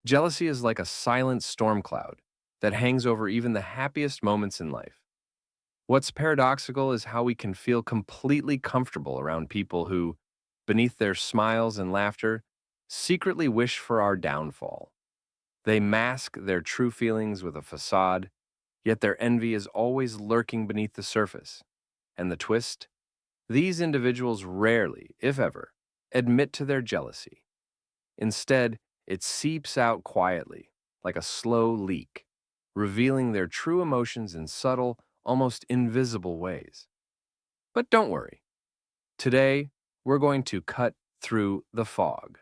Jealousy is like a silent storm cloud that hangs over even the happiest moments in life. What's paradoxical is how we can feel completely comfortable around people who, beneath their smiles and laughter, secretly wish for our downfall. They mask their true feelings with a facade, yet their envy is always lurking beneath the surface. And the twist? These individuals rarely, if ever, admit to their jealousy. Instead, it seeps out quietly, like a slow leak, revealing their true emotions in subtle, almost invisible ways. But don't worry. Today, we're going to cut through the fog.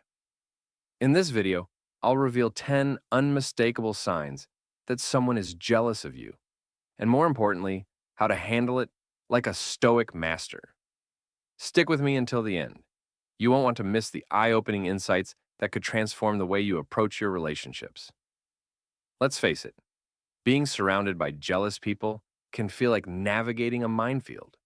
In this video, I'll reveal 10 unmistakable signs that someone is jealous of you, and more importantly, how to handle it like a Stoic master. Stick with me until the end. You won't want to miss the eye-opening insights that could transform the way you approach your relationships. Let's face it, being surrounded by jealous people can feel like navigating a minefield.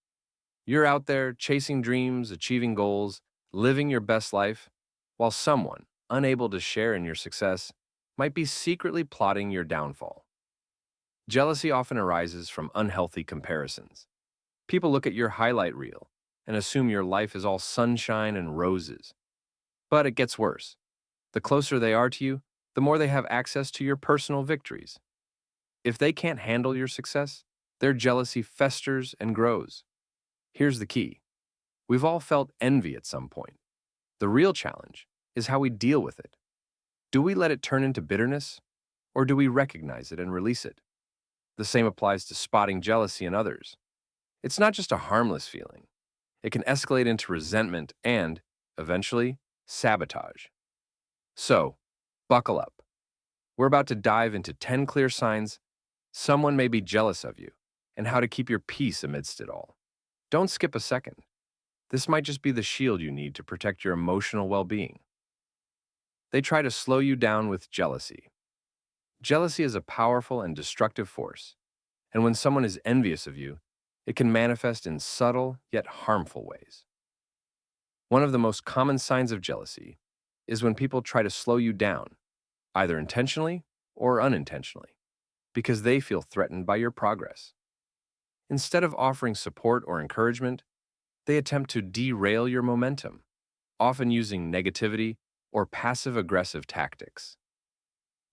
You're out there chasing dreams, achieving goals, living your best life, while someone, unable to share in your success, might be secretly plotting your downfall. Jealousy often arises from unhealthy comparisons. People look at your highlight reel and assume your life is all sunshine and roses. But it gets worse. The closer they are to you, the more they have access to your personal victories. If they can't handle your success, their jealousy festers and grows. Here's the key. We've all felt envy at some point. The real challenge is how we deal with it. Do we let it turn into bitterness, or do we recognize it and release it? The same applies to spotting jealousy in others. It's not just a harmless feeling. It can escalate into resentment and, eventually, sabotage. So, buckle up. We're about to dive into 10 clear signs someone may be jealous of you and how to keep your peace amidst it all. Don't skip a second. This might just be the shield you need to protect your emotional well-being. They try to slow you down with jealousy. Jealousy is a powerful and destructive force, and when someone is envious of you, it can manifest in subtle yet harmful ways. One of the most common signs of jealousy is when people try to slow you down, either intentionally or unintentionally, because they feel threatened by your progress. Instead of offering support or encouragement, they attempt to derail your momentum, often using negativity or passive-aggressive tactics.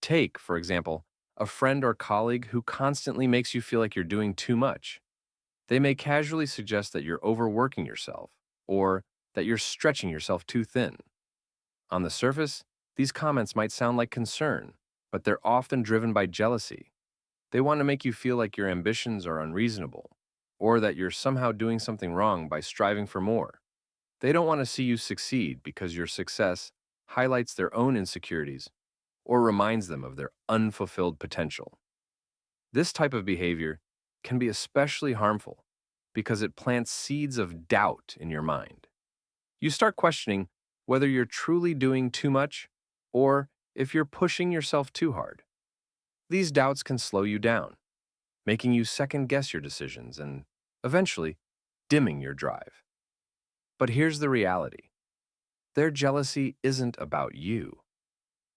Take, for example, a friend or colleague who constantly makes you feel like you're doing too much. They may casually suggest that you're overworking yourself or that you're stretching yourself too thin. On the surface, these comments might sound like concern, but they're often driven by jealousy. They want to make you feel like your ambitions are unreasonable, or that you're somehow doing something wrong by striving for more. They don't want to see you succeed because your success highlights their own insecurities or reminds them of their unfulfilled potential. This type of behavior can be especially harmful because it plants seeds of doubt in your mind. You start questioning whether you're truly doing too much or if you're pushing yourself too hard. These doubts can slow you down, making you second-guess your decisions and, eventually, dimming your drive. But here's the reality. Their jealousy isn't about you.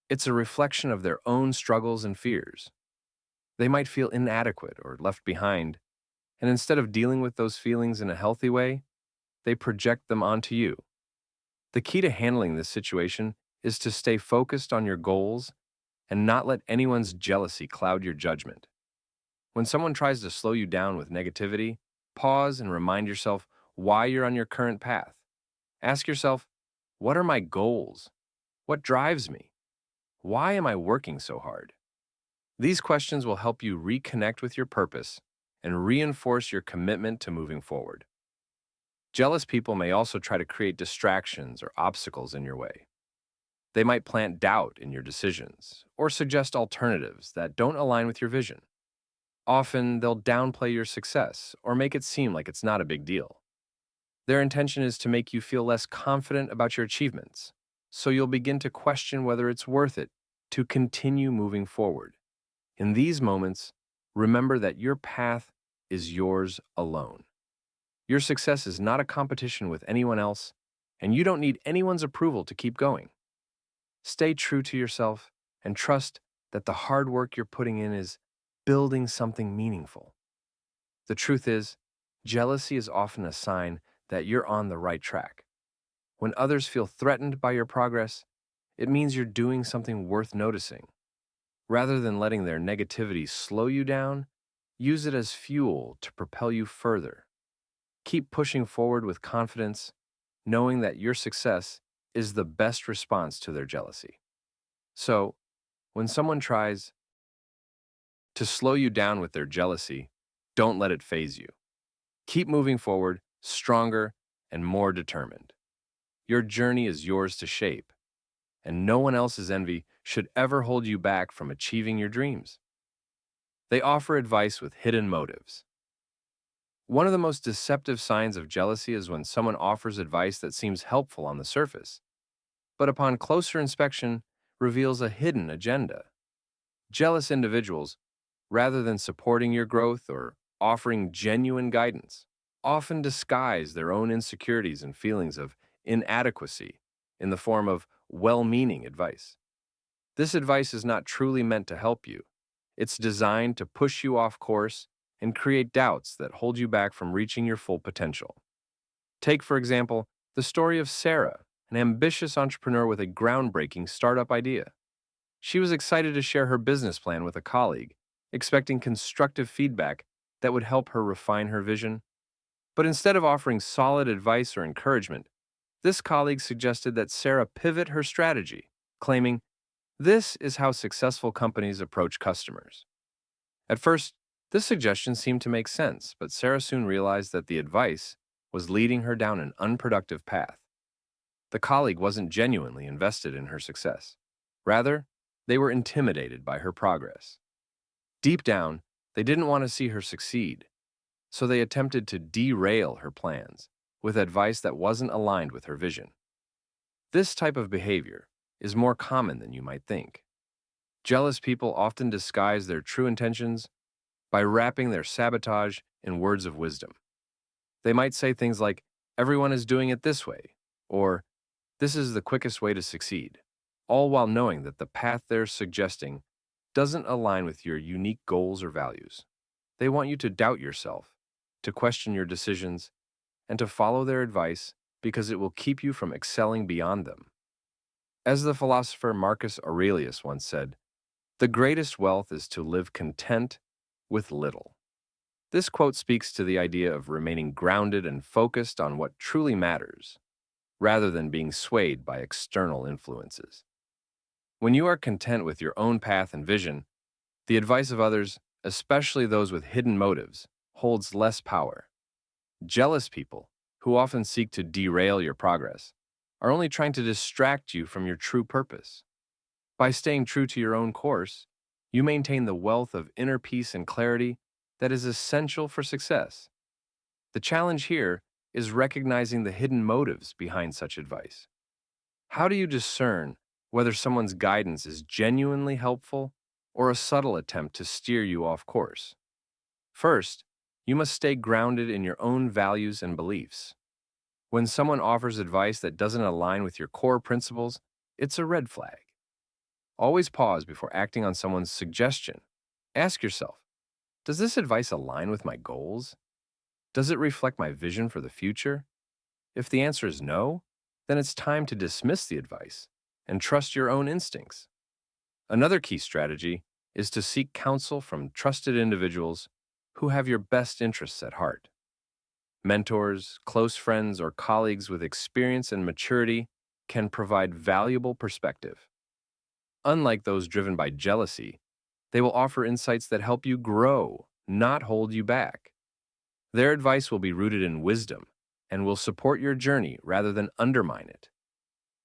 It's a reflection of their own struggles and fears. They might feel inadequate or left behind, and instead of dealing with those feelings in a healthy way, they project them onto you. The key to handling this situation is to stay focused on your goals and not let anyone's jealousy cloud your judgment. When someone tries to slow you down with negativity, pause and remind yourself why you're on your current path. Ask yourself, what are my goals? What drives me? Why am I working so hard? These questions will help you reconnect with your purpose and reinforce your commitment to moving forward. Jealous people may also try to create distractions or obstacles in your way. They might plant doubt in your decisions or suggest alternatives that don't align with your vision. Often, they'll downplay your success or make it seem like it's not a big deal. Their intention is to make you feel less confident about your achievements, so you'll begin to question whether it's worth it to continue moving forward. In these moments, remember that your path is yours alone. Your success is not a competition with anyone else, and you don't need anyone's approval to keep going. Stay true to yourself and trust that the hard work you're putting in is building something meaningful. The truth is, jealousy is often a sign that you're on the right track. When others feel threatened by your progress, it means you're doing something worth noticing. Rather than letting their negativity slow you down, use it as fuel to propel you further. Keep pushing forward with confidence, knowing that your success is the best response to their jealousy. So, when someone tries to slow you down with their jealousy, don't let it faze you. Keep moving forward, stronger and more determined. Your journey is yours to shape, and no one else's envy should ever hold you back from achieving your dreams. They offer advice with hidden motives. One of the most deceptive signs of jealousy is when someone offers advice that seems helpful on the surface, but upon closer inspection reveals a hidden agenda. Jealous individuals, rather than supporting your growth or offering genuine guidance, often disguise their own insecurities and feelings of inadequacy in the form of well-meaning advice. This advice is not truly meant to help you. It's designed to push you off course and create doubts that hold you back from reaching your full potential. Take, for example, the story of Sarah, an ambitious entrepreneur with a groundbreaking startup idea. She was excited to share her business plan with a colleague, expecting constructive feedback that would help her refine her vision. But instead of offering solid advice or encouragement, this colleague suggested that Sarah pivot her strategy, claiming, "This is how successful companies approach customers." At first, this suggestion seemed to make sense, but Sarah soon realized that the advice was leading her down an unproductive path. The colleague wasn't genuinely invested in her success. Rather, they were intimidated by her progress. Deep down, they didn't want to see her succeed, so they attempted to derail her plans with advice that wasn't aligned with her vision. This type of behavior is more common than you might think. Jealous people often disguise their true intentions by wrapping their sabotage in words of wisdom. They might say things like, "Everyone is doing it this way," or "This is the quickest way to succeed," all while knowing that the path they're suggesting doesn't align with your unique goals or values. They want you to doubt yourself, to question your decisions, and to follow their advice because it will keep you from excelling beyond them. As the philosopher Marcus Aurelius once said, "The greatest wealth is to live content with little." This quote speaks to the idea of remaining grounded and focused on what truly matters, rather than being swayed by external influences. When you are content with your own path and vision, the advice of others, especially those with hidden motives, holds less power. Jealous people, who often seek to derail your progress, are only trying to distract you from your true purpose. By staying true to your own course, you maintain the wealth of inner peace and clarity that is essential for success. The challenge here is recognizing the hidden motives behind such advice. How do you discern whether someone's guidance is genuinely helpful or a subtle attempt to steer you off course? First, you must stay grounded in your own values and beliefs. When someone offers advice that doesn't align with your core principles, it's a red flag. Always pause before acting on someone's suggestion. Ask yourself, does this advice align with my goals? Does it reflect my vision for the future? If the answer is no, then it's time to dismiss the advice and trust your own instincts. Another key strategy is to seek counsel from trusted individuals who have your best interests at heart. Mentors, close friends, or colleagues with experience and maturity can provide valuable perspective. Unlike those driven by jealousy, they will offer insights that help you grow, not hold you back. Their advice will be rooted in wisdom and will support your journey rather than undermine it.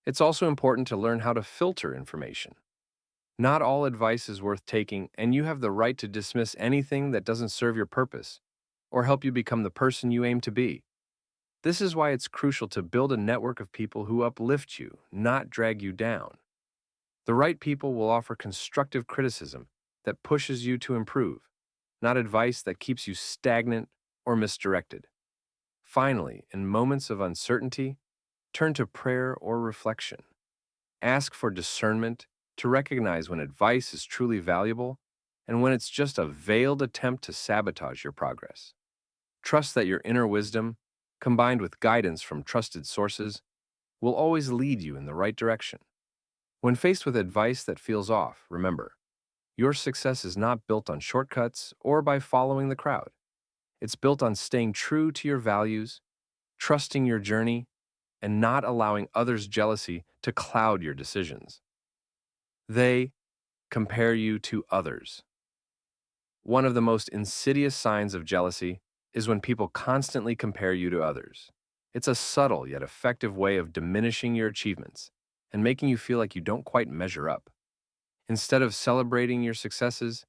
It's also important to learn how to filter information. Not all advice is worth taking, and you have the right to dismiss anything that doesn't serve your purpose or help you become the person you aim to be. This is why it's crucial to build a network of people who uplift you, not drag you down. The right people will offer constructive criticism that pushes you to improve, not advice that keeps you stagnant or misdirected. Finally, in moments of uncertainty, turn to prayer or reflection. Ask for discernment to recognize when advice is truly valuable and when it's just a veiled attempt to sabotage your progress. Trust that your inner wisdom, combined with guidance from trusted sources, will always lead you in the right direction. When faced with advice that feels off, remember, your success is not built on shortcuts or by following the crowd. It's built on staying true to your values, trusting your journey, and not allowing others' jealousy to cloud your decisions. They compare you to others. One of the most insidious signs of jealousy is when people constantly compare you to others. It's a subtle yet effective way of diminishing your achievements and making you feel like you don't quite measure up. Instead of celebrating your successes,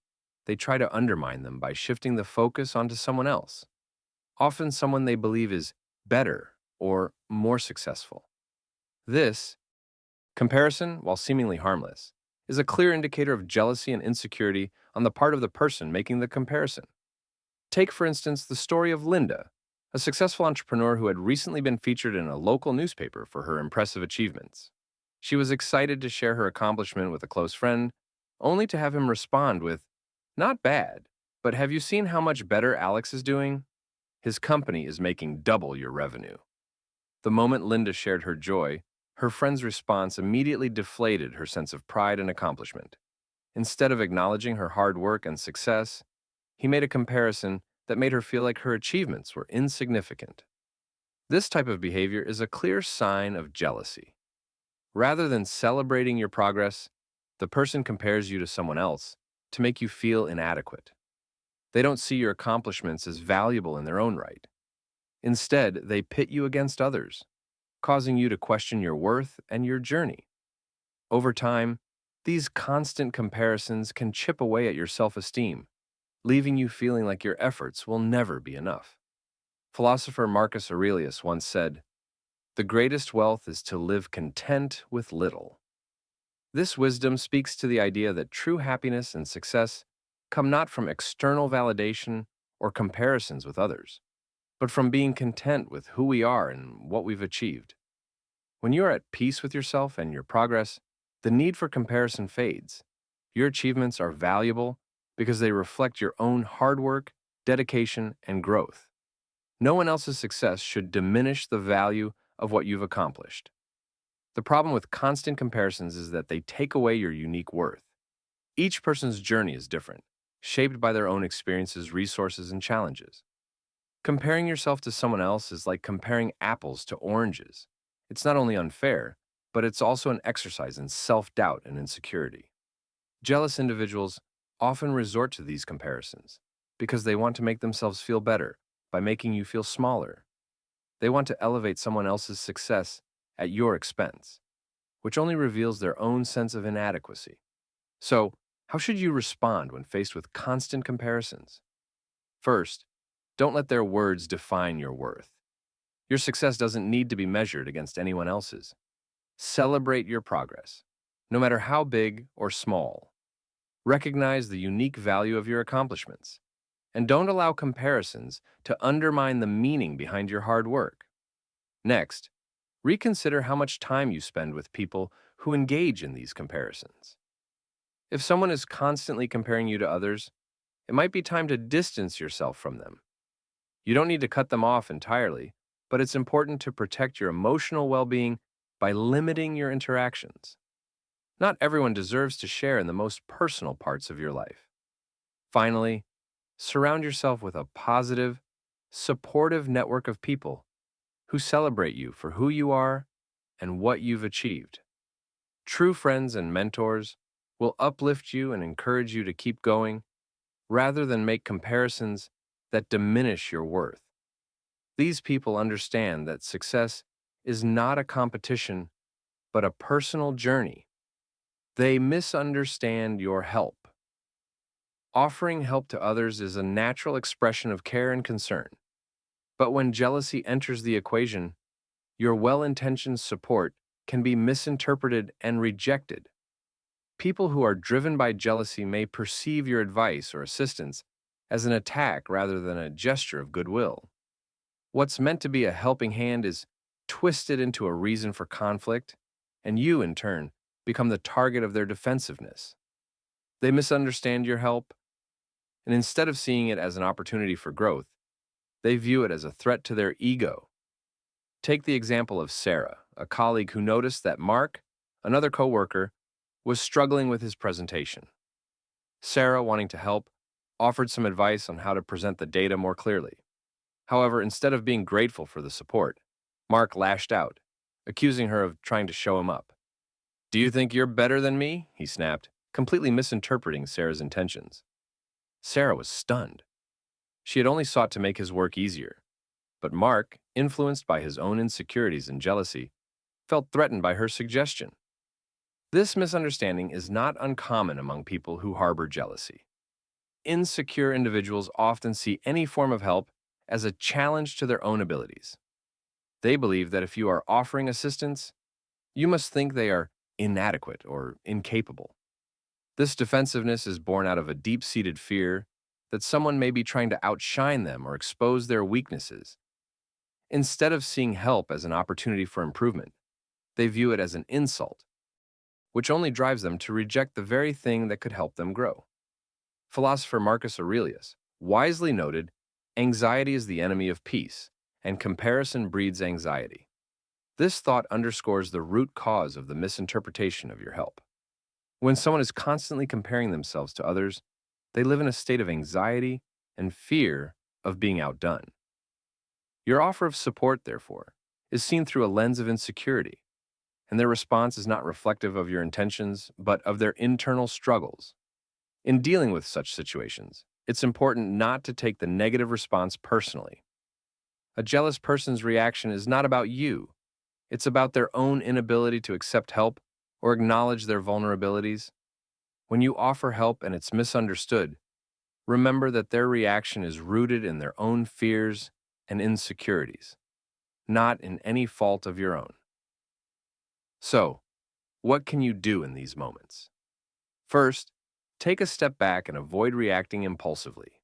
they try to undermine them by shifting the focus onto someone else, often someone they believe is better or more successful. This comparison, while seemingly harmless, is a clear indicator of jealousy and insecurity on the part of the person making the comparison. Take, for instance, the story of Linda, a successful entrepreneur who had recently been featured in a local newspaper for her impressive achievements. She was excited to share her accomplishment with a close friend, only to have him respond with, "Not bad, but have you seen how much better Alex is doing? His company is making double your revenue." The moment Linda shared her joy, her friend's response immediately deflated her sense of pride and accomplishment. Instead of acknowledging her hard work and success, he made a comparison that made her feel like her achievements were insignificant. This type of behavior is a clear sign of jealousy. Rather than celebrating your progress, the person compares you to someone else to make you feel inadequate. They don't see your accomplishments as valuable in their own right. Instead, they pit you against others, causing you to question your worth and your journey. Over time, these constant comparisons can chip away at your self-esteem, leaving you feeling like your efforts will never be enough. Philosopher Marcus Aurelius once said, "The greatest wealth is to live content with little." This wisdom speaks to the idea that true happiness and success come not from external validation or comparisons with others, but from being content with who we are and what we've achieved. When you are at peace with yourself and your progress, the need for comparison fades. Your achievements are valuable because they reflect your own hard work, dedication, and growth. No one else's success should diminish the value of what you've accomplished. The problem with constant comparisons is that they take away your unique worth. Each person's journey is different, shaped by their own experiences, resources, and challenges. Comparing yourself to someone else is like comparing apples to oranges. It's not only unfair, but it's also an exercise in self-doubt and insecurity. Jealous individuals often resort to these comparisons because they want to make themselves feel better by making you feel smaller. They want to elevate someone else's success at your expense, which only reveals their own sense of inadequacy. So, how should you respond when faced with constant comparisons? First, don't let their words define your worth. Your success doesn't need to be measured against anyone else's. Celebrate your progress, no matter how big or small. Recognize the unique value of your accomplishments, and don't allow comparisons to undermine the meaning behind your hard work. Next, reconsider how much time you spend with people who engage in these comparisons. If someone is constantly comparing you to others, it might be time to distance yourself from them. You don't need to cut them off entirely, but it's important to protect your emotional well-being by limiting your interactions. Not everyone deserves to share in the most personal parts of your life. Finally, surround yourself with a positive, supportive network of people who celebrate you for who you are and what you've achieved. True friends and mentors will uplift you and encourage you to keep going rather than make comparisons that diminish your worth. These people understand that success is not a competition, but a personal journey. They misunderstand your help. Offering help to others is a natural expression of care and concern. But when jealousy enters the equation, your well-intentioned support can be misinterpreted and rejected. People who are driven by jealousy may perceive your advice or assistance as an attack rather than a gesture of goodwill. What's meant to be a helping hand is twisted into a reason for conflict, and you, in turn, become the target of their defensiveness. They misunderstand your help, and instead of seeing it as an opportunity for growth, they view it as a threat to their ego. Take the example of Sarah, a colleague who noticed that Mark, another coworker, was struggling with his presentation. Sarah, wanting to help, offered some advice on how to present the data more clearly. However, instead of being grateful for the support, Mark lashed out, accusing her of trying to show him up. "Do you think you're better than me?" he snapped, completely misinterpreting Sarah's intentions. Sarah was stunned. She had only sought to make his work easier, but Mark, influenced by his own insecurities and jealousy, felt threatened by her suggestion. This misunderstanding is not uncommon among people who harbor jealousy. Insecure individuals often see any form of help as a challenge to their own abilities. They believe that if you are offering assistance, you must think they are inadequate or incapable. This defensiveness is born out of a deep-seated fear that someone may be trying to outshine them or expose their weaknesses. Instead of seeing help as an opportunity for improvement, they view it as an insult, which only drives them to reject the very thing that could help them grow. Philosopher Marcus Aurelius wisely noted, "Anxiety is the enemy of peace, and comparison breeds anxiety." This thought underscores the root cause of the misinterpretation of your help. When someone is constantly comparing themselves to others, they live in a state of anxiety and fear of being outdone. Your offer of support, therefore, is seen through a lens of insecurity, and their response is not reflective of your intentions, but of their internal struggles. In dealing with such situations, it's important not to take the negative response personally. A jealous person's reaction is not about you. It's about their own inability to accept help or acknowledge their vulnerabilities. When you offer help and it's misunderstood, remember that their reaction is rooted in their own fears and insecurities, not in any fault of your own. So, what can you do in these moments? First, take a step back and avoid reacting impulsively.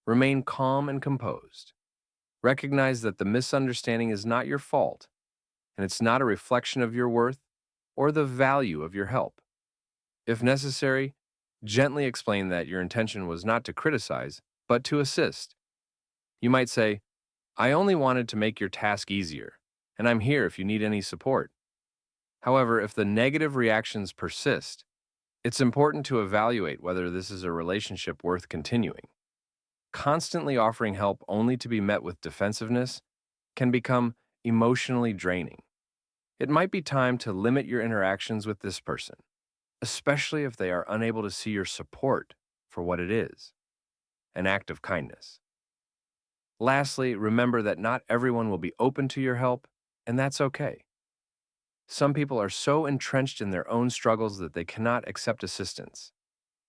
Remain calm and composed. Recognize that the misunderstanding is not your fault, and it's not a reflection of your worth or the value of your help. If necessary, gently explain that your intention was not to criticize, but to assist. You might say, "I only wanted to make your task easier, and I'm here if you need any support." However, if the negative reactions persist, it's important to evaluate whether this is a relationship worth continuing. Constantly offering help only to be met with defensiveness can become emotionally draining. It might be time to limit your interactions with this person, especially if they are unable to see your support for what it is, an act of kindness. Lastly, remember that not everyone will be open to your help, and that's okay. Some people are so entrenched in their own struggles that they cannot accept assistance,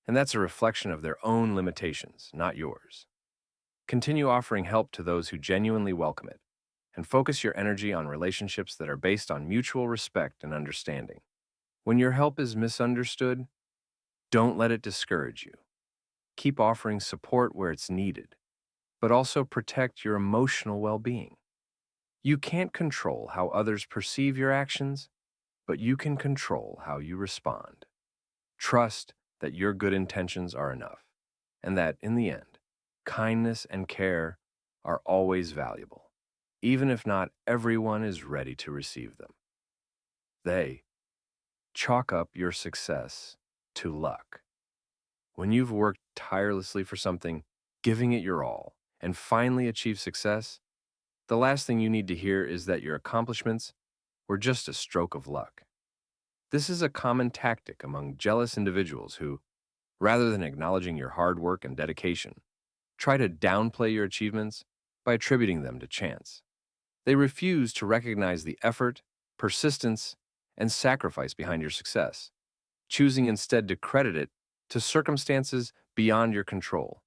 and that's a reflection of their own limitations, not yours. Continue offering help to those who genuinely welcome it, and focus your energy on relationships that are based on mutual respect and understanding. When your help is misunderstood, don't let it discourage you. Keep offering support where it's needed, but also protect your emotional well-being. You can't control how others perceive your actions, but you can control how you respond. Trust that your good intentions are enough, and that, in the end, kindness and care are always valuable, even if not everyone is ready to receive them. They chalk up your success to luck. When you've worked tirelessly for something, giving it your all, and finally achieve success, the last thing you need to hear is that your accomplishments were just a stroke of luck. This is a common tactic among jealous individuals who, rather than acknowledging your hard work and dedication, try to downplay your achievements by attributing them to chance. They refuse to recognize the effort, persistence, and sacrifice behind your success, choosing instead to credit it to circumstances beyond your control.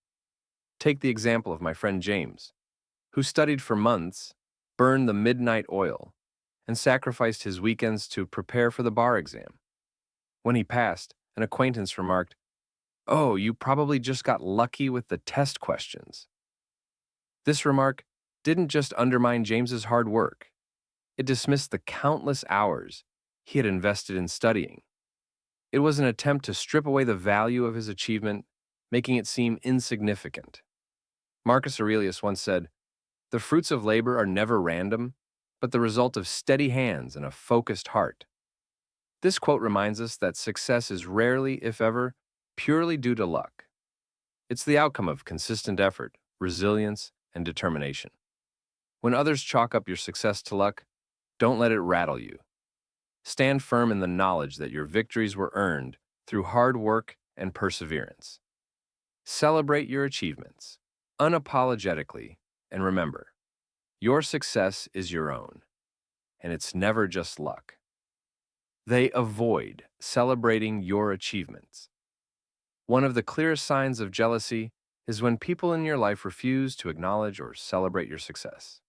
Take the example of my friend James, who studied for months, burned the midnight oil, and sacrificed his weekends to prepare for the bar exam. When he passed, an acquaintance remarked, "Oh, you probably just got lucky with the test questions." This remark didn't just undermine James's hard work. It dismissed the countless hours he had invested in studying. It was an attempt to strip away the value of his achievement, making it seem insignificant. Marcus Aurelius once said, "The fruits of labor are never random, but the result of steady hands and a focused heart." This quote reminds us that success is rarely, if ever, purely due to luck. It's the outcome of consistent effort, resilience, and determination. When others chalk up your success to luck, don't let it rattle you. Stand firm in the knowledge that your victories were earned through hard work and perseverance. Celebrate your achievements unapologetically, and remember, your success is your own, and it's never just luck. They avoid celebrating your achievements. One of the clearest signs of jealousy is when people in your life refuse to acknowledge or celebrate your success.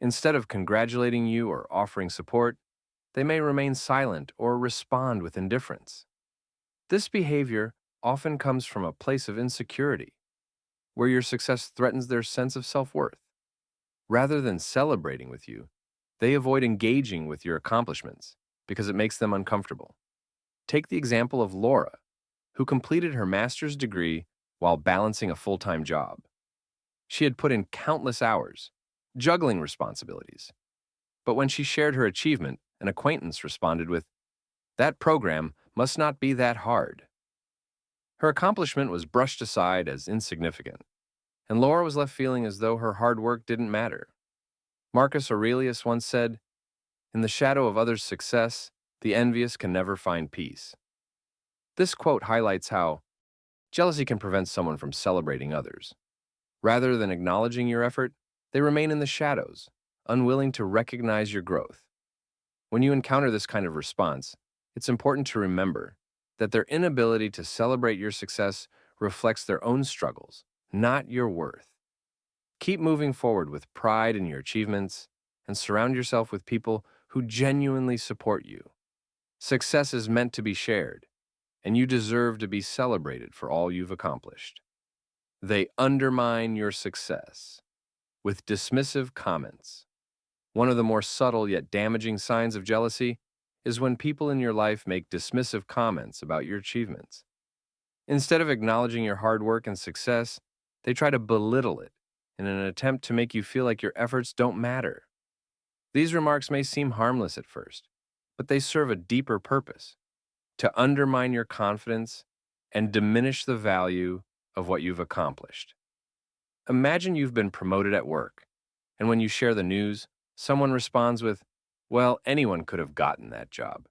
Instead of congratulating you or offering support, they may remain silent or respond with indifference. This behavior often comes from a place of insecurity, where your success threatens their sense of self-worth. Rather than celebrating with you, they avoid engaging with your accomplishments because it makes them uncomfortable. Take the example of Laura, who completed her master's degree while balancing a full-time job. She had put in countless hours, juggling responsibilities. But when she shared her achievement, an acquaintance responded with, "That program must not be that hard." Her accomplishment was brushed aside as insignificant, and Laura was left feeling as though her hard work didn't matter. Marcus Aurelius once said, "In the shadow of others' success, the envious can never find peace." This quote highlights how jealousy can prevent someone from celebrating others. Rather than acknowledging your effort, they remain in the shadows, unwilling to recognize your growth. When you encounter this kind of response, it's important to remember that their inability to celebrate your success reflects their own struggles, not your worth. Keep moving forward with pride in your achievements and surround yourself with people who genuinely support you. Success is meant to be shared, and you deserve to be celebrated for all you've accomplished. They undermine your success with dismissive comments. One of the more subtle yet damaging signs of jealousy is when people in your life make dismissive comments about your achievements. Instead of acknowledging your hard work and success, they try to belittle it in an attempt to make you feel like your efforts don't matter. These remarks may seem harmless at first, but they serve a deeper purpose: to undermine your confidence and diminish the value of what you've accomplished. Imagine you've been promoted at work, and when you share the news, someone responds with, "Well, anyone could have gotten that job."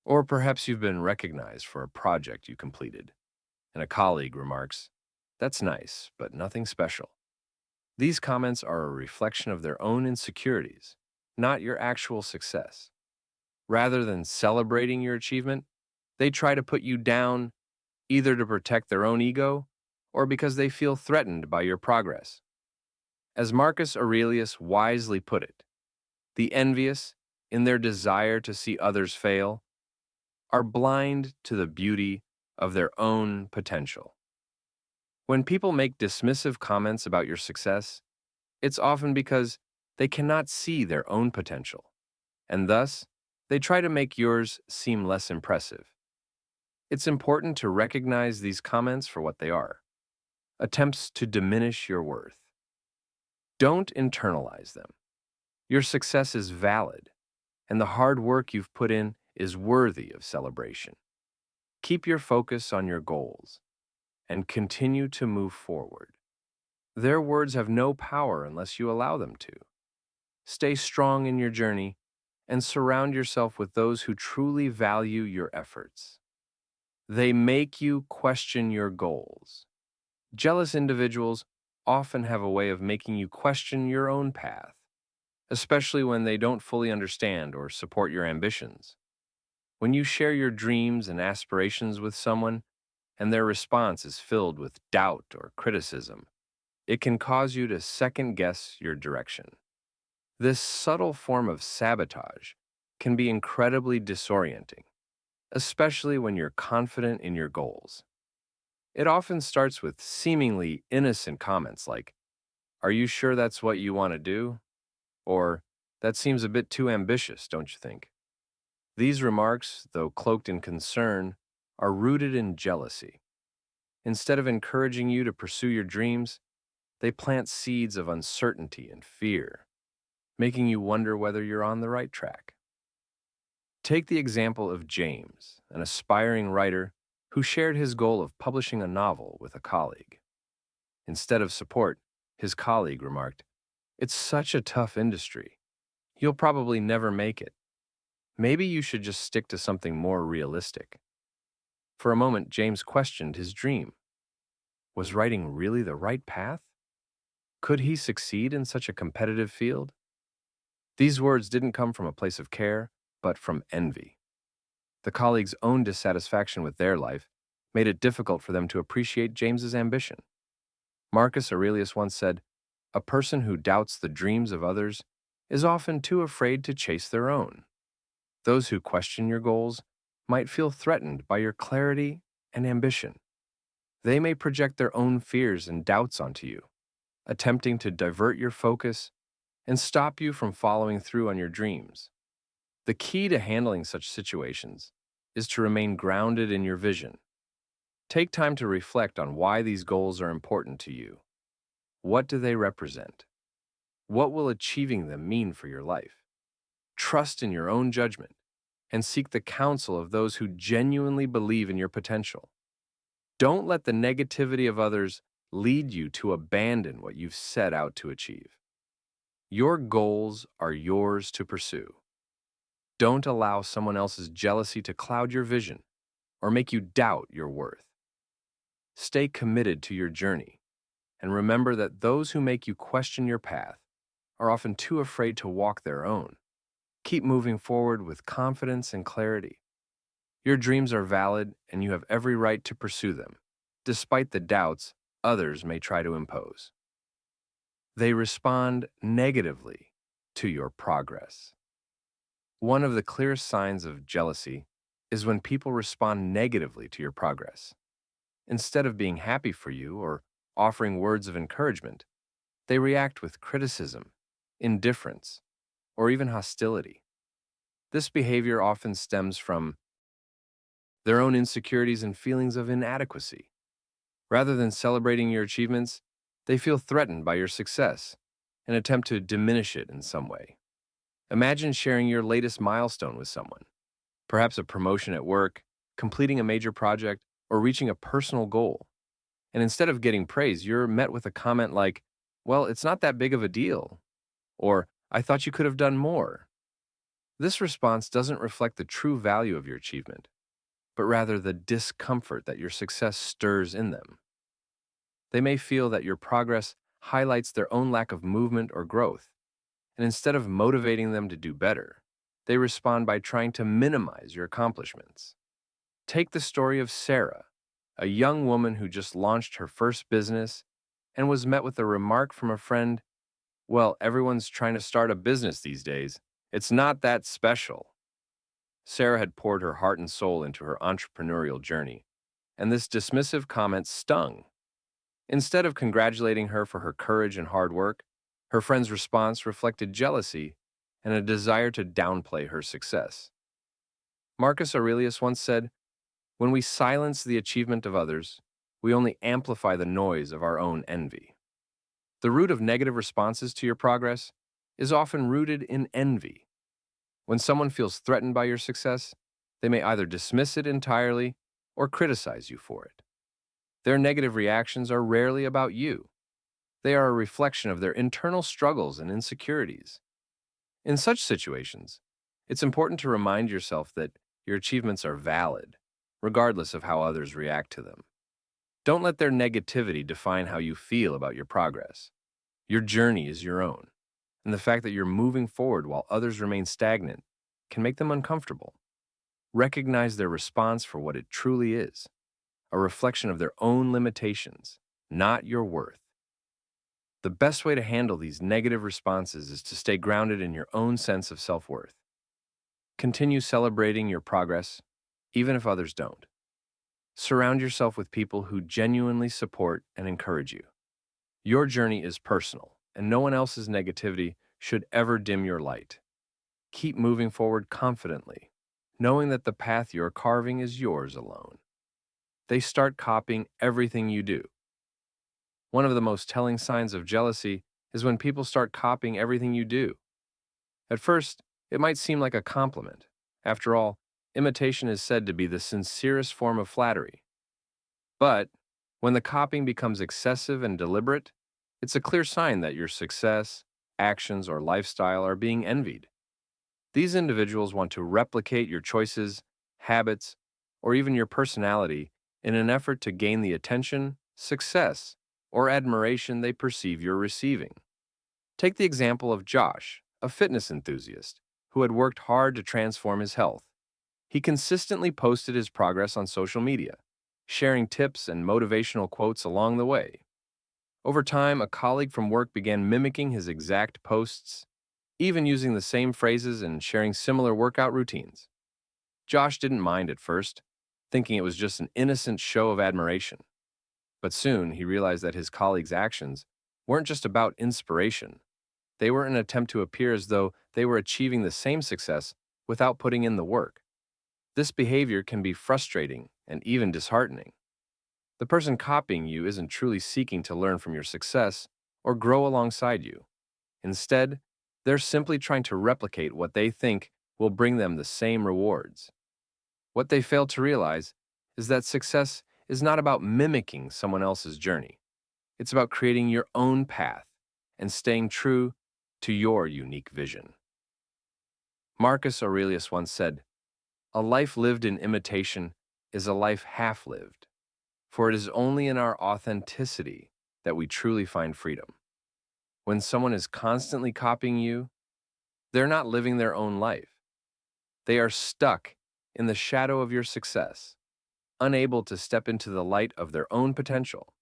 Or perhaps you've been recognized for a project you completed, and a colleague remarks, "That's nice, but nothing special." These comments are a reflection of their own insecurities, not your actual success. Rather than celebrating your achievement, they try to put you down, either to protect their own ego or because they feel threatened by your progress. As Marcus Aurelius wisely put it, the envious, in their desire to see others fail, are blind to the beauty of their own potential. When people make dismissive comments about your success, it's often because they cannot see their own potential, and thus, they try to make yours seem less impressive. It's important to recognize these comments for what they are: attempts to diminish your worth. Don't internalize them. Your success is valid, and the hard work you've put in is worthy of celebration. Keep your focus on your goals and continue to move forward. Their words have no power unless you allow them to. Stay strong in your journey and surround yourself with those who truly value your efforts. They make you question your goals. Jealous individuals often have a way of making you question your own path, especially when they don't fully understand or support your ambitions. When you share your dreams and aspirations with someone, and their response is filled with doubt or criticism, it can cause you to second-guess your direction. This subtle form of sabotage can be incredibly disorienting, especially when you're confident in your goals. It often starts with seemingly innocent comments like, "Are you sure that's what you want to do?" Or, "That seems a bit too ambitious, don't you think?" These remarks, though cloaked in concern, are rooted in jealousy. Instead of encouraging you to pursue your dreams, they plant seeds of uncertainty and fear, making you wonder whether you're on the right track. Take the example of James, an aspiring writer who shared his goal of publishing a novel with a colleague. Instead of support, his colleague remarked, "It's such a tough industry. You'll probably never make it. Maybe you should just stick to something more realistic." For a moment, James questioned his dream. Was writing really the right path? Could he succeed in such a competitive field? These words didn't come from a place of care, but from envy. The colleagues' own dissatisfaction with their life made it difficult for them to appreciate James's ambition. Marcus Aurelius once said, "A person who doubts the dreams of others is often too afraid to chase their own." Those who question your goals might feel threatened by your clarity and ambition. They may project their own fears and doubts onto you, attempting to divert your focus and stop you from following through on your dreams. The key to handling such situations is to remain grounded in your vision. Take time to reflect on why these goals are important to you. What do they represent? What will achieving them mean for your life? Trust in your own judgment and seek the counsel of those who genuinely believe in your potential. Don't let the negativity of others lead you to abandon what you've set out to achieve. Your goals are yours to pursue. Don't allow someone else's jealousy to cloud your vision or make you doubt your worth. Stay committed to your journey and remember that those who make you question your path are often too afraid to walk their own. Keep moving forward with confidence and clarity. Your dreams are valid and you have every right to pursue them, despite the doubts others may try to impose. They respond negatively to your progress. One of the clearest signs of jealousy is when people respond negatively to your progress. Instead of being happy for you or offering words of encouragement, they react with criticism, indifference, or even hostility. This behavior often stems from their own insecurities and feelings of inadequacy. Rather than celebrating your achievements, they feel threatened by your success and attempt to diminish it in some way. Imagine sharing your latest milestone with someone, perhaps a promotion at work, completing a major project, or reaching a personal goal. And instead of getting praise, you're met with a comment like, "Well, it's not that big of a deal," or "I thought you could have done more." This response doesn't reflect the true value of your achievement, but rather the discomfort that your success stirs in them. They may feel that your progress highlights their own lack of movement or growth, and instead of motivating them to do better, they respond by trying to minimize your accomplishments. Take the story of Sarah, a young woman who just launched her first business and was met with a remark from a friend, "Well, everyone's trying to start a business these days. It's not that special." Sarah had poured her heart and soul into her entrepreneurial journey, and this dismissive comment stung. Instead of congratulating her for her courage and hard work, her friend's response reflected jealousy and a desire to downplay her success. Marcus Aurelius once said, "When we silence the achievement of others, we only amplify the noise of our own envy." The root of negative responses to your progress is often rooted in envy. When someone feels threatened by your success, they may either dismiss it entirely or criticize you for it. Their negative reactions are rarely about you. They are a reflection of their internal struggles and insecurities. In such situations, it's important to remind yourself that your achievements are valid, regardless of how others react to them. Don't let their negativity define how you feel about your progress. Your journey is your own, and the fact that you're moving forward while others remain stagnant can make them uncomfortable. Recognize their response for what it truly is, a reflection of their own limitations, not your worth. The best way to handle these negative responses is to stay grounded in your own sense of self-worth. Continue celebrating your progress, even if others don't. Surround yourself with people who genuinely support and encourage you. Your journey is personal, and no one else's negativity should ever dim your light. Keep moving forward confidently, knowing that the path you're carving is yours alone. they start copying everything you do. One of the most telling signs of jealousy is when people start copying everything you do. At first, it might seem like a compliment. After all, imitation is said to be the sincerest form of flattery. But when the copying becomes excessive and deliberate, it's a clear sign that your success, actions, or lifestyle are being envied. These individuals want to replicate your choices, habits, or even your personality in an effort to gain the attention, success, or admiration they perceive you're receiving. Take the example of Josh, a fitness enthusiast who had worked hard to transform his health. He consistently posted his progress on social media, sharing tips and motivational quotes along the way. Over time, a colleague from work began mimicking his exact posts, even using the same phrases and sharing similar workout routines. Josh didn't mind at first, thinking it was just an innocent show of admiration. But soon he realized that his colleagues' actions weren't just about inspiration. They were an attempt to appear as though they were achieving the same success without putting in the work. This behavior can be frustrating and even disheartening. The person copying you isn't truly seeking to learn from your success or grow alongside you. Instead, they're simply trying to replicate what they think will bring them the same rewards. What they fail to realize is that success is not about mimicking someone else's journey. It's about creating your own path and staying true to your unique vision. Marcus Aurelius once said, "A life lived in imitation is a life half lived, for it is only in our authenticity that we truly find freedom." When someone is constantly copying you, they're not living their own life. They are stuck in the shadow of your success, unable to step into the light of their own potential.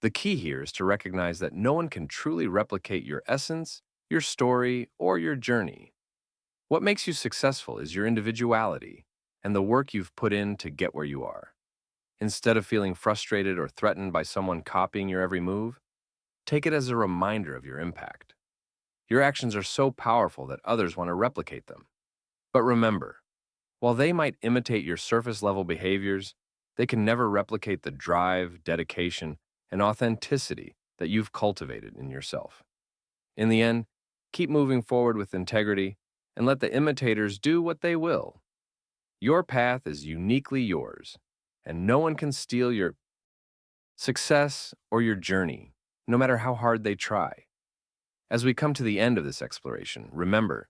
The key here is to recognize that no one can truly replicate your essence, your story, or your journey. What makes you successful is your individuality and the work you've put in to get where you are. Instead of feeling frustrated or threatened by someone copying your every move, take it as a reminder of your impact. Your actions are so powerful that others want to replicate them. But remember, while they might imitate your surface level behaviors, they can never replicate the drive, dedication, and authenticity that you've cultivated in yourself. In the end, keep moving forward with integrity and let the imitators do what they will. Your path is uniquely yours, and no one can steal your success or your journey, no matter how hard they try. As we come to the end of this exploration, remember,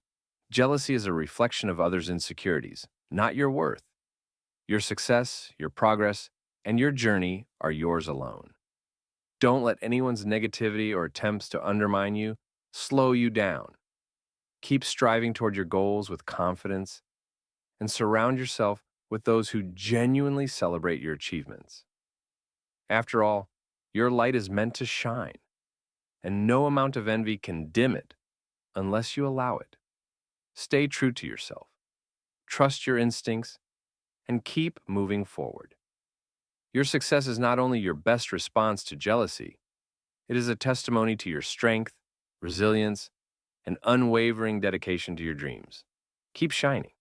jealousy is a reflection of others' insecurities, not your worth. Your success, your progress, and your journey are yours alone. Don't let anyone's negativity or attempts to undermine you slow you down. Keep striving toward your goals with confidence and surround yourself with those who genuinely celebrate your achievements. After all, your light is meant to shine, and no amount of envy can dim it unless you allow it. Stay true to yourself, trust your instincts, and keep moving forward. Your success is not only your best response to jealousy, it is a testimony to your strength, resilience, and unwavering dedication to your dreams. Keep shining.